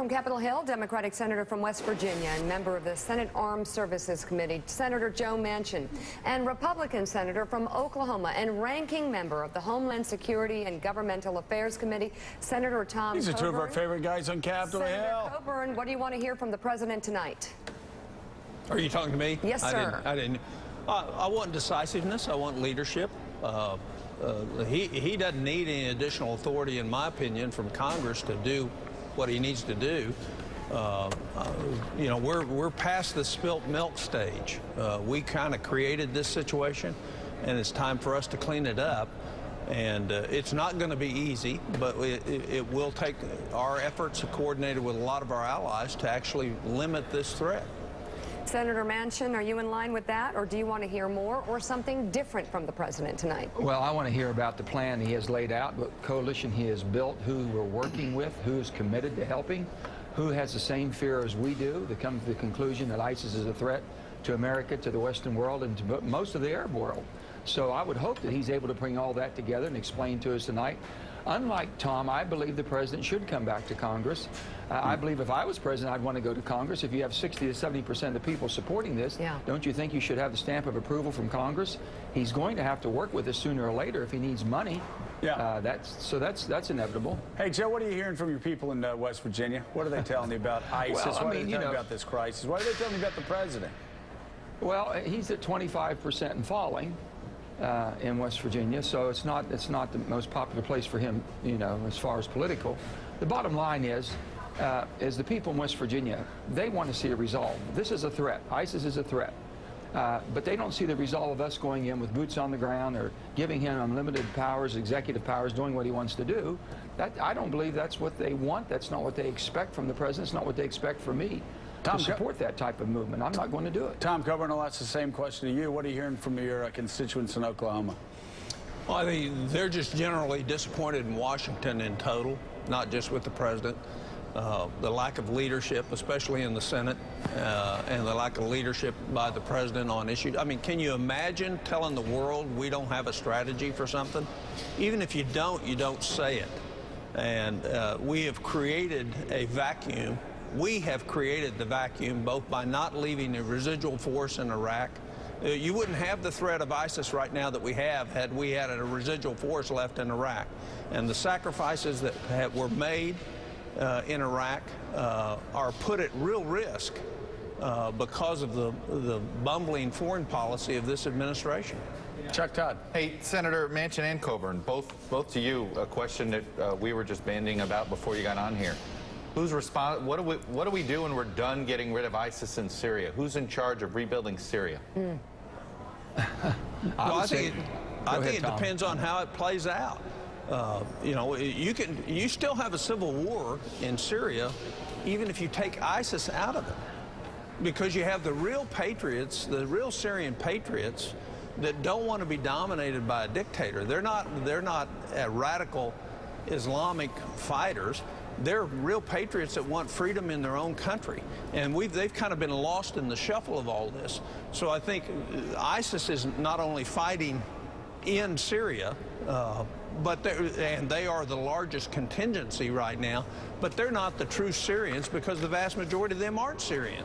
From Capitol Hill, Democratic Senator from West Virginia and member of the Senate Armed Services Committee, Senator Joe Manchin, and Republican Senator from Oklahoma and ranking member of the Homeland Security and Governmental Affairs Committee, Senator Tom These are Coburn. two of our favorite guys on Capitol Hill. Senator Coburn, what do you want to hear from the president tonight? Are you talking to me? Yes, sir. I want decisiveness. I want leadership. He doesn't need any additional authority, in my opinion, from Congress to do what he needs to do. You know, we're past the spilt milk stage. We kind of created this situation, and it's time for us to clean it up. And it's not going to be easy, but it will take our efforts coordinated with a lot of our allies to actually limit this threat. Senator Manchin, are you in line with that, or do you want to hear more or something different from the president tonight? Well, I want to hear about the plan he has laid out, what coalition he has built, who we're working with, who is committed to helping, who has the same fear as we do to come to the conclusion that ISIS is a threat to America, to the Western world, and to most of the Arab world. So I would hope that he's able to bring all that together and explain to us tonight. Unlike Tom, I believe the president should come back to Congress. I believe if I was president, I'd want to go to Congress. If you have 60 to 70% of the people supporting this, don't you think you should have the stamp of approval from Congress? He's going to have to work with us sooner or later if he needs money. Yeah. That's inevitable. Hey, Joe, what are you hearing from your people in West Virginia? What are they telling you about ISIS? Well, what are they telling you about this crisis? What are they telling you about the president? Well, he's at 25% and falling. In West Virginia, so it's not the most popular place for him, you know, as far as political. The bottom line is the people in West Virginia, they want to see a resolve. This is a threat. ISIS is a threat. But they don't see the resolve of us going in with boots on the ground or giving him unlimited powers, executive powers, doing what he wants to do. I don't believe that's what they want. That's not what they expect from the president. It's not what they expect from me. To support that type of movement. I'm not going to do it. Tom Coburn, I'll ask the same question to you. What are you hearing from your constituents in Oklahoma? Well, I think they're just generally disappointed in Washington in total, not just with the president. The lack of leadership, especially in the Senate, and the lack of leadership by the president on issues. I mean, can you imagine telling the world we don't have a strategy for something? Even if you don't say it. And we have created a vacuum. We have created the vacuum both by not leaving a residual force in Iraq. You wouldn't have the threat of ISIS right now that we have had we had a residual force left in Iraq. And the sacrifices that were made in Iraq are put at real risk because of the bumbling foreign policy of this administration. Chuck Todd. Hey, Senator Manchin and Coburn, both to you, a question that we were just bandying about before you got on here. Who's responsible? What do we do when we're done getting rid of ISIS in Syria? Who's in charge of rebuilding Syria? I think it depends on how it plays out. You know, you still have a civil war in Syria, even if you take ISIS out of it, because you have the real patriots, the real Syrian patriots, that don't want to be dominated by a dictator. They're not radical Islamic fighters. They're real patriots that want freedom in their own country. And they've kind of been lost in the shuffle of all this. So I think ISIS is not only fighting in Syria, but they are the largest contingency right now, but they're not the true Syrians because the vast majority of them aren't Syrian.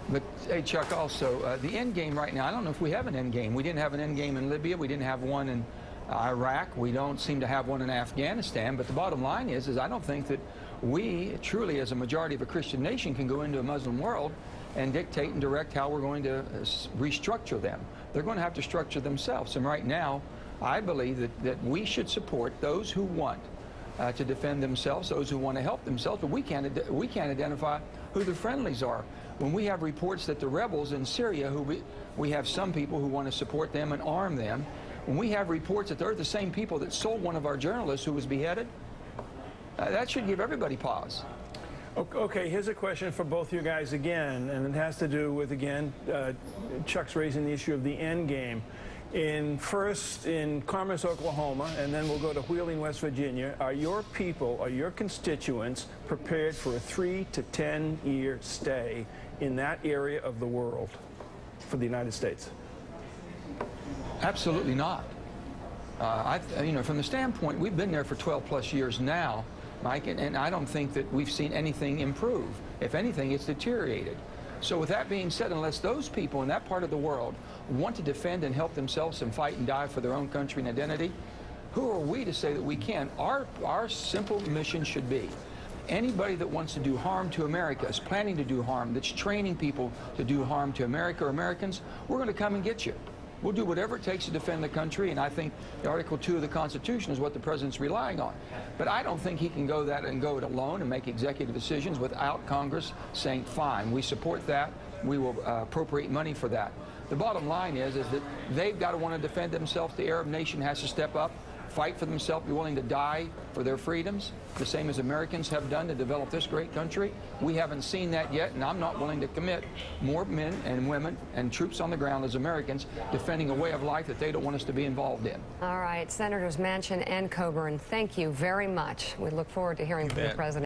But, hey, Chuck, also, the end game right now, I don't know if we have an end game. We didn't have an end game in Libya. We didn't have one in Iraq. We don't seem to have one in Afghanistan. But the bottom line is I don't think that we truly, as a majority of a Christian nation, can go into a Muslim world and dictate and direct how we're going to restructure them. They're going to have to structure themselves. And right now, I believe that we should support those who want to defend themselves, those who want to help themselves. But we can't identify who the friendlies are. When we have reports that the rebels in Syria, we have some people who want to support them and arm them. When we have reports that they're the same people that sold one of our journalists who was beheaded, that should give everybody pause. Okay, here's a question for both you guys again, and it has to do with, again, Chuck's raising the issue of the end game. First in Commerce, Oklahoma, and then we'll go to Wheeling, West Virginia. Are your people, are your constituents prepared for a 3 to 10 year stay in that area of the world for the United States? Absolutely not. You know, from the standpoint, we've been there for 12 plus years now. Mike, and I don't think that we've seen anything improve. If anything, it's deteriorated. So with that being said, unless those people in that part of the world want to defend and help themselves and fight and die for their own country and identity, who are we to say that we can? Our simple mission should be, anybody that wants to do harm to America, is planning to do harm, that's training people to do harm to America or Americans, we're going to come and get you. We'll do whatever it takes to defend the country, and I think the Article 2 of the Constitution is what the president's relying on. But I don't think he can go it alone and make executive decisions without Congress saying, fine, we support that, we will appropriate money for that. The bottom line is that they've got to want to defend themselves. The Arab nation has to step up, fight for themselves, be willing to die for their freedoms, the same as Americans have done to develop this great country. We haven't seen that yet, and I'm not willing to commit more men and women and troops on the ground as Americans defending a way of life that they don't want us to be involved in. All right, Senators Manchin and Coburn, thank you very much. We look forward to hearing from the president.